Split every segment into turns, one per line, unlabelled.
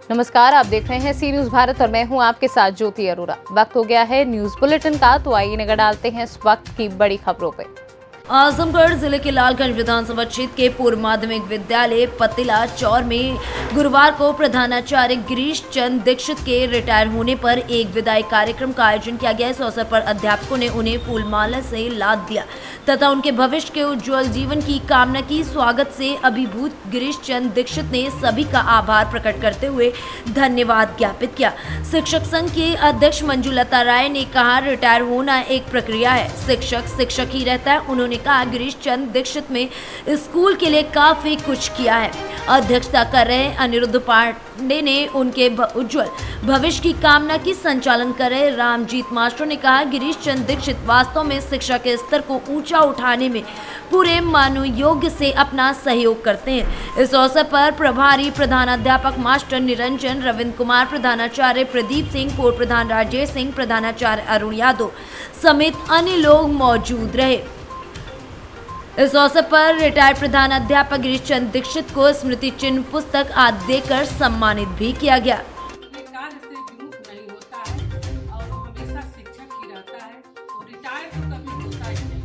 नमस्कार, आप देख रहे हैं सी न्यूज भारत और मैं हूं आपके साथ ज्योति अरोरा। वक्त हो गया है न्यूज बुलेटिन का, तो आइए नजर डालते हैं इस वक्त की बड़ी खबरों पे।
आजमगढ़ जिले के लालगंज विधानसभा क्षेत्र के पूर्व माध्यमिक विद्यालय पतिला चौर में गुरुवार को प्रधानाचार्य गिरीश चंद दीक्षित के रिटायर होने पर एक विदाई कार्यक्रम का आयोजन किया गया। इस अवसर पर अध्यापकों ने उन्हें फूलमाला से लाद दिया तथा उनके भविष्य के उज्जवल जीवन की कामना की। स्वागत से अभिभूत गिरीश चंद दीक्षित ने सभी का आभार प्रकट करते हुए धन्यवाद ज्ञापित किया। शिक्षक संघ के अध्यक्ष मंजुलता राय ने कहा, रिटायर होना एक प्रक्रिया है, शिक्षक ही रहता है। उन्होंने कहा, गिरीश चंद दीक्षित में स्कूल के लिए काफी कुछ किया है। अध्यक्षता कर रहे अनिरुद्ध पांडे ने उनके उज्जवल भविष्य की कामना की। संचालन कर रहे रामजीत मास्टर ने कहा, गिरीश चंद दीक्षित वास्तव में शिक्षा के स्तर को ऊंचा उठाने में पूरे मनोयोग से अपना सहयोग करते हैं। इस अवसर पर प्रभारी प्रधानाध्यापक मास्टर निरंजन, रविंद्र कुमार, प्रधानाचार्य प्रदीप सिंह, पूर्व प्रधान राजेश सिंह, प्रधानाचार्य अरुण यादव समेत अन्य लोग मौजूद रहे। इस अवसर पर रिटायर्ड प्रधान अध्यापक गिरीश चंद दीक्षित को स्मृति चिन्ह, पुस्तक आदि देकर सम्मानित भी किया गया।
कार्य से विमुख नहीं होता है और वो हमेशा शिक्षक ही रहता है और रिटायर तो कभी होता ही नहीं।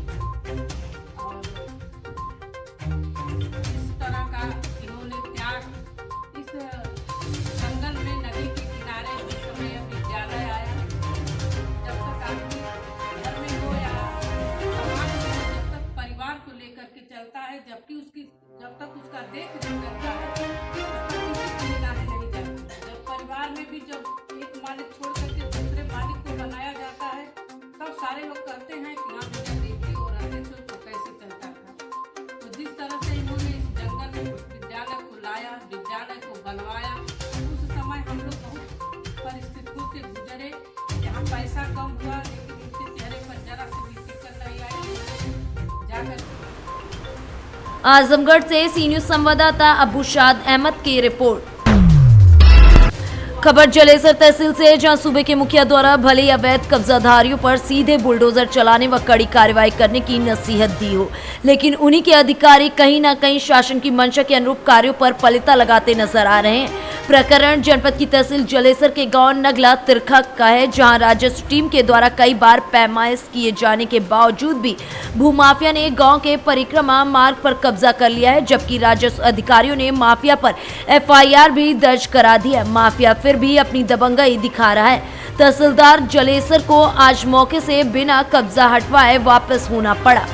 और इस तरह का इन्होंने त्याग, इस जंगल में नदी के किनारे जिस समय यह विद्यालय आया, जब तक आदमी घर में हो या समाज में, जब तक परिवार को लेकर के चलता है, जब तक उसका देख रेख करता है, उसका किसी की निगाहें नहीं जाती। जब परिवार में भी जब एक मालिक छोड़ करके दूसरे मालिक को बनाया जाता है, तब सारे लोग कहते हैं कि हाँ भैया देखिए और अध्यक्ष को कैसे चलता था। तो जिस तरह से इन्होंने इस जंगल में विद्यालय को लाया, विद्यालय को बनवाया, उस समय हम लोग बहुत परिस्थितियों से गुजरे, जहाँ पैसा कम हुआ लेकिन उनके चेहरे पर जरा से भी फिक्र नहीं आई। जाकर
आजमगढ़ से सी न्यूज संवाददाता अबूशाद अहमद की रिपोर्ट। खबर जलेसर तहसील से, जहां सूबे के मुखिया द्वारा भले ही अवैध कब्जाधारियों पर सीधे बुलडोजर चलाने व कड़ी कार्रवाई करने की नसीहत दी हो, लेकिन उन्हीं के अधिकारी कहीं न कहीं शासन की मंशा के अनुरूप कार्यों पर पलिता लगाते नजर आ रहे हैं। प्रकरण जनपद की तहसील जलेसर के गांव नगला तिरखा का है, जहां राजस्व टीम के द्वारा कई बार पैमाइश किए जाने के बावजूद भी भूमाफिया ने गांव के परिक्रमा मार्ग पर कब्जा कर लिया है, जबकि राजस्व अधिकारियों ने माफिया पर FIR भी दर्ज करा दी है। माफिया फिर भी अपनी दबंगई दिखा रहा है। तहसीलदार जलेसर को आज मौके से बिना कब्जा हटवाए वापस होना पड़ा।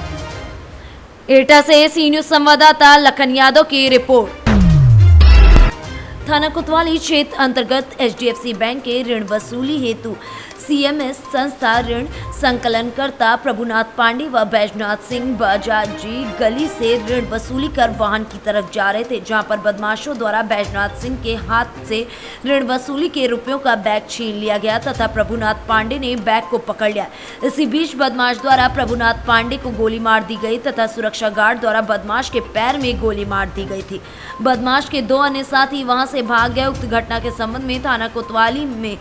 एटा से सी न्यूज संवाददाता लखन यादव की रिपोर्ट। थाना कोतवाली क्षेत्र अंतर्गत HDFC बैंक के ऋण वसूली हेतु CMS संस्था ऋण संकलनकर्ता प्रभुनाथ पांडे व बैजनाथ सिंह बजाजी गली से ऋण वसूली कर वाहन की तरफ जा रहे थे, जहां पर बदमाशों द्वारा बैजनाथ सिंह के हाथ से ऋण वसूली के रुपयों का बैग छीन लिया गया तथा प्रभुनाथ पांडे ने बैग को पकड़ लिया। इसी बीच बदमाश द्वारा प्रभुनाथ पांडे को गोली मार दी गई तथा सुरक्षा गार्ड द्वारा बदमाश के पैर में गोली मार दी गई थी। बदमाश के 2 अन्य साथी वहां से भाग गए। उक्त घटना के संबंध में थाना कोतवाली में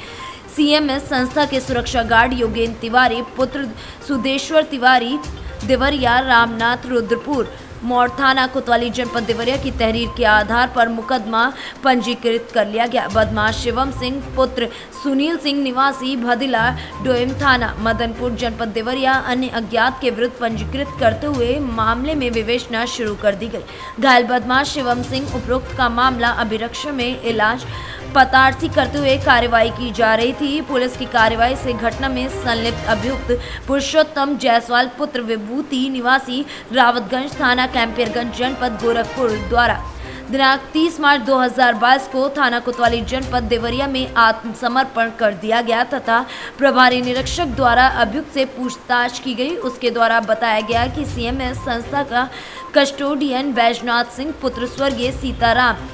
CMS संस्था के सुरक्षा गार्ड योगेंद्र तिवारी पुत्र सुदेश्वर तिवारी देवरिया रामनाथ रुद्रपुर मोड़ थाना कोतवाली जनपद देवरिया की तहरीर के आधार पर मुकदमा पंजीकृत कर लिया गया। बदमाश शिवम सिंह पुत्र सुनील सिंह निवासी भदिला डोएम थाना मदनपुर जनपद देवरिया अन्य अज्ञात के विरुद्ध पंजीकृत करते हुए मामले में विवेचना शुरू कर दी गई। घायल बदमाश शिवम सिंह उपरोक्त का मामला अभिरक्षा में इलाज पतारसी करते हुए कार्रवाई की जा रही थी। पुलिस की कार्रवाई से घटना में संलिप्त अभियुक्त पुरुषोत्तम जायसवाल पुत्र विभूति निवासी रावतगंज थाना कैंपियरगंज जनपद गोरखपुर द्वारा दिनांक 30 मार्च 2022 को थाना कोतवाली जनपद देवरिया में आत्मसमर्पण कर दिया गया तथा प्रभारी निरीक्षक द्वारा अभियुक्त से पूछताछ की गई। उसके द्वारा बताया गया कि CMS संस्था का कस्टोडियन बैजनाथ सिंह पुत्र स्वर्गीय सीताराम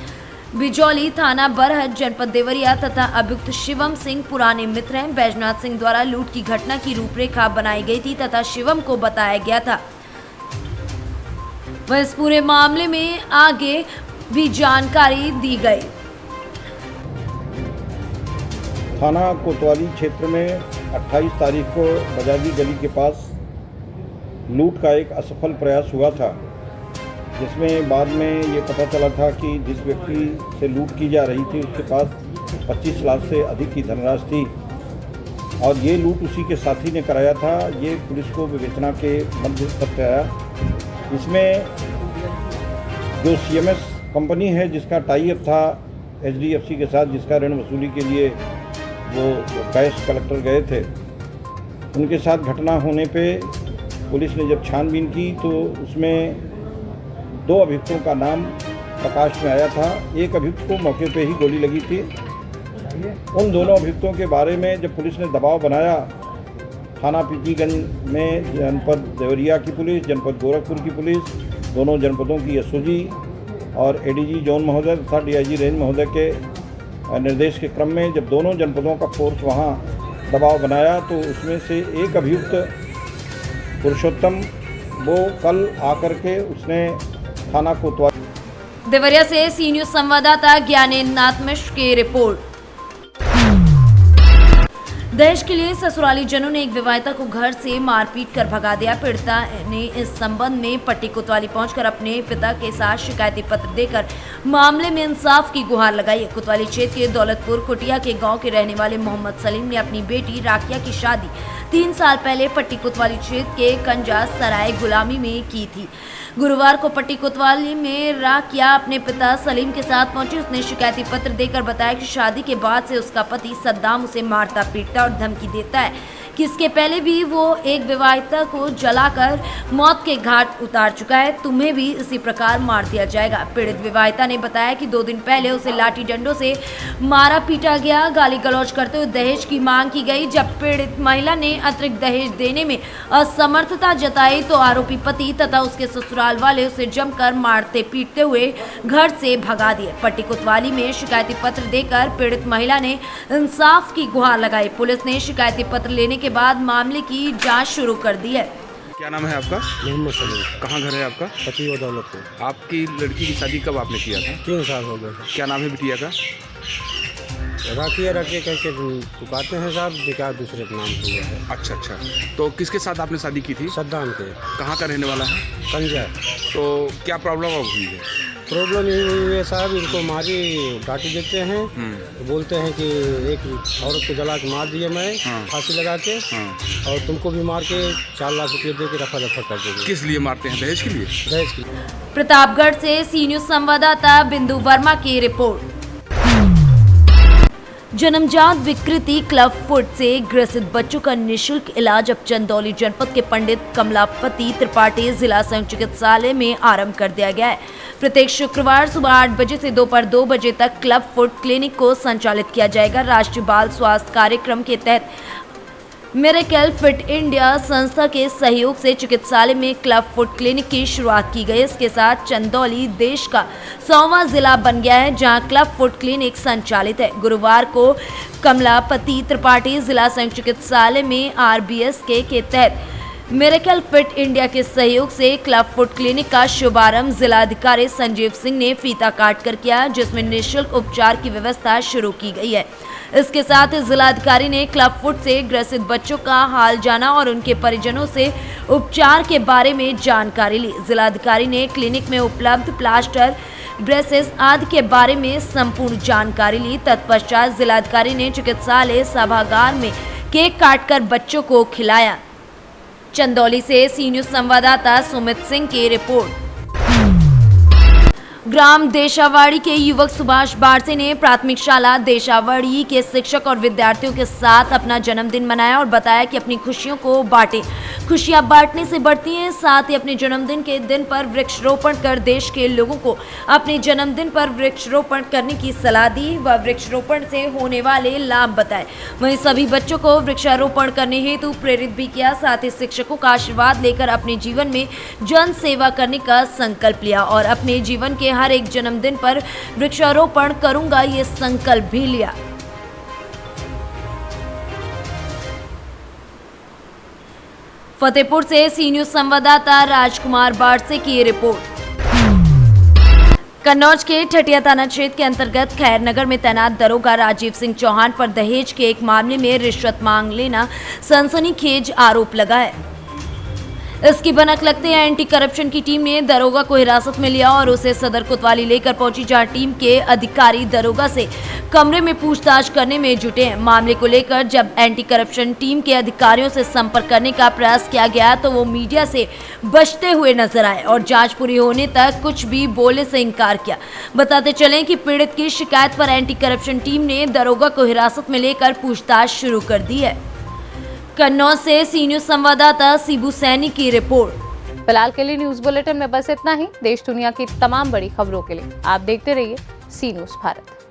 बिजौली थाना बरहट जनपद देवरिया तथा अभियुक्त शिवम सिंह पुराने मित्र हैं। बैजनाथ सिंह द्वारा लूट की घटना की रूपरेखा बनाई गई थी तथा शिवम को बताया गया था। वह इस पूरे मामले में आगे भी जानकारी दी गई।
थाना कोतवाली क्षेत्र में 28 तारीख को बजाजी गली के पास लूट का एक असफल प्रयास हुआ था, जिसमें बाद में ये पता चला था कि जिस व्यक्ति से लूट की जा रही थी उसके पास 25 लाख से अधिक की धनराशि थी और ये लूट उसी के साथी ने कराया था। ये पुलिस को विवेचना के मध्य तथ्य आया। इसमें जो CMS कंपनी है जिसका टाई अप था HDFC के साथ, जिसका ऋण वसूली के लिए वो कैश कलेक्टर गए थे, उनके साथ घटना होने पे पुलिस ने जब छानबीन की तो उसमें 2 अभियुक्तों का नाम प्रकाश में आया था। एक अभियुक्त को मौके पे ही गोली लगी थी। उन दोनों अभियुक्तों के बारे में जब पुलिस ने दबाव बनाया, थाना पीपीगंज में जनपद देवरिया की पुलिस, जनपद गोरखपुर की पुलिस, दोनों जनपदों की SOG और ADG जोन महोदय तथा DIG रेंज महोदय के निर्देश के क्रम में जब दोनों जनपदों का फोर्स वहाँ दबाव बनाया तो उसमें से एक अभियुक्त पुरुषोत्तम वो कल आकर के उसने थाना कोतवाली।
देवरिया से सी न्यूज संवाददाता ज्ञानेंद्र नाथ मिश्र की रिपोर्ट। दहेज के लिए ससुराली जनों ने एक विवाहिता को घर से मारपीट कर भगा दिया। पीड़िता ने इस संबंध में पट्टी कोतवाली पहुंचकर अपने पिता के साथ शिकायती पत्र देकर मामले में इंसाफ की गुहार लगाई। कोतवाली क्षेत्र के दौलतपुर कुटिया के गांव के रहने वाले मोहम्मद सलीम ने अपनी बेटी राकिया की शादी 3 साल पहले पट्टी कोतवाली क्षेत्र के कंजा सराय गुलामी में की थी। गुरुवार को पट्टी कोतवाली में राकिया अपने पिता सलीम के साथ पहुंची। उसने शिकायती पत्र देकर बताया कि शादी के बाद से उसका पति सद्दाम उसे मारता पीटता और धमकी देता है कि इसके पहले भी वो एक विवाहिता को जलाकर मौत के घाट उतार चुका है, तुम्हें भी इसी प्रकार मार दिया जाएगा। पीड़ित विवाहिता ने बताया कि 2 दिन पहले उसे लाठी डंडों से मारा पीटा गया, गाली गलौज करते हुए दहेज की मांग की गई। जब पीड़ित महिला ने अतिरिक्त दहेज देने में असमर्थता जताई तो आरोपी पति तथा उसके ससुराल वाले उसे जमकर मारते पीटते हुए घर से भगा दिए। पट्टी कोतवाली में शिकायती पत्र देकर पीड़ित महिला ने इंसाफ की गुहार लगाई। पुलिस ने शिकायती पत्र लेने के बाद मामले की जांच शुरू कर दी है।
क्या नाम है आपका?
मोहम्मद सलीम।
कहाँ घर है आपका?
पति व दौलतपुर।
आपकी लड़की की शादी कब आपने किया था?
3 साल हो गए।
क्या नाम है बिटिया का?
राकिया राकिया करके पुकारते हैं साहब, बेकार दूसरे का नाम हुआ है।
अच्छा अच्छा, तो किसके साथ आपने शादी की थी?
सद्दाम के।
कहाँ का रहने वाला है?
कंजा।
तो क्या प्रॉब्लम अब हुई है?
प्रॉब्लम यही हुई है साहब, इनको मारी डांटी देते हैं, तो बोलते हैं कि एक औरत को जला के मार दिए मैं, फांसी लगा के, और तुमको भी मार के 4 लाख रुपये दे के रफा दफा कर देंगे।
किस लिए मारते हैं? दहेज के लिए?
दहेज के लिए।
प्रतापगढ़ से सी न्यूज संवाददाता बिंदु वर्मा की रिपोर्ट। जन्मजात विकृति क्लब फुट से ग्रसित बच्चों का निःशुल्क इलाज अब चंदौली जनपद के पंडित कमलापति त्रिपाठी जिला संयुक्त चिकित्सालय में आरंभ कर दिया गया है। प्रत्येक शुक्रवार सुबह 8 बजे से दोपहर 2 बजे तक क्लब फुट क्लिनिक को संचालित किया जाएगा। राष्ट्रीय बाल स्वास्थ्य कार्यक्रम के तहत मिरेकल फिट इंडिया संस्था के सहयोग से चिकित्सालय में क्लब फुट क्लिनिक की शुरुआत की गई। इसके साथ चंदौली देश का 100वां जिला बन गया है जहां क्लब फुट क्लिनिक संचालित है। गुरुवार को कमलापति त्रिपाठी जिला संयुक्त चिकित्सालय में RBSK के तहत मिरेकल फिट इंडिया के सहयोग से क्लब फुट क्लिनिक का शुभारंभ जिलाधिकारी संजीव सिंह ने फीता काट कर किया, जिसमें निःशुल्क उपचार की व्यवस्था शुरू की गई है। इसके साथ ही जिलाधिकारी ने क्लब फुट से ग्रसित बच्चों का हाल जाना और उनके परिजनों से उपचार के बारे में जानकारी ली। जिलाधिकारी ने क्लिनिक में उपलब्ध प्लास्टर, ब्रेसेस आदि के बारे में संपूर्ण जानकारी ली। तत्पश्चात जिलाधिकारी ने चिकित्सालय सभागार में केक काटकर बच्चों को खिलाया। चंदौली से सी न्यूज संवाददाता सुमित सिंह की रिपोर्ट। ग्राम देशावाड़ी के युवक सुभाष बारसे ने प्राथमिक शाला देशावाड़ी के शिक्षक और विद्यार्थियों के साथ अपना जन्मदिन मनाया और बताया कि अपनी खुशियों को बांटें। खुशियां बांटने से बढ़ती हैं। साथ ही अपने जन्मदिन के दिन पर वृक्षारोपण कर देश के लोगों को अपने जन्मदिन पर वृक्षारोपण करने की सलाह दी व वृक्षारोपण से होने वाले लाभ बताए। वहीं सभी बच्चों को वृक्षारोपण करने हेतु प्रेरित भी किया। साथ ही शिक्षकों का आशीर्वाद लेकर अपने जीवन में जन सेवा करने का संकल्प लिया और अपने जीवन के हर एक जन्मदिन पर वृक्षारोपण करूंगा ये संकल्प भी लिया। फतेहपुर से सी न्यूज संवाददाता राजकुमार बारसे की रिपोर्ट। कन्नौज के ठटिया थाना क्षेत्र के अंतर्गत खैरनगर में तैनात दरोगा राजीव सिंह चौहान पर दहेज के एक मामले में रिश्वत मांग लेना सनसनीखेज आरोप लगा है। इसकी भनक लगते हैं एंटी करप्शन की टीम ने दरोगा को हिरासत में लिया और उसे सदर कोतवाली लेकर पहुंची, जहां टीम के अधिकारी दरोगा से कमरे में पूछताछ करने में जुटे हैं। मामले को लेकर जब एंटी करप्शन टीम के अधिकारियों से संपर्क करने का प्रयास किया गया तो वो मीडिया से बचते हुए नजर आए और जांच पूरी होने तक कुछ भी बोलने से इनकार किया। बताते चलें कि पीड़ित की शिकायत पर एंटी करप्शन टीम ने दरोगा को हिरासत में लेकर पूछताछ शुरू कर दी है। कन्नौज से सी न्यूज संवाददाता शिबू सैनी की रिपोर्ट।
फिलहाल के लिए न्यूज बुलेटिन में बस इतना ही। देश दुनिया की तमाम बड़ी खबरों के लिए आप देखते रहिए सी न्यूज भारत।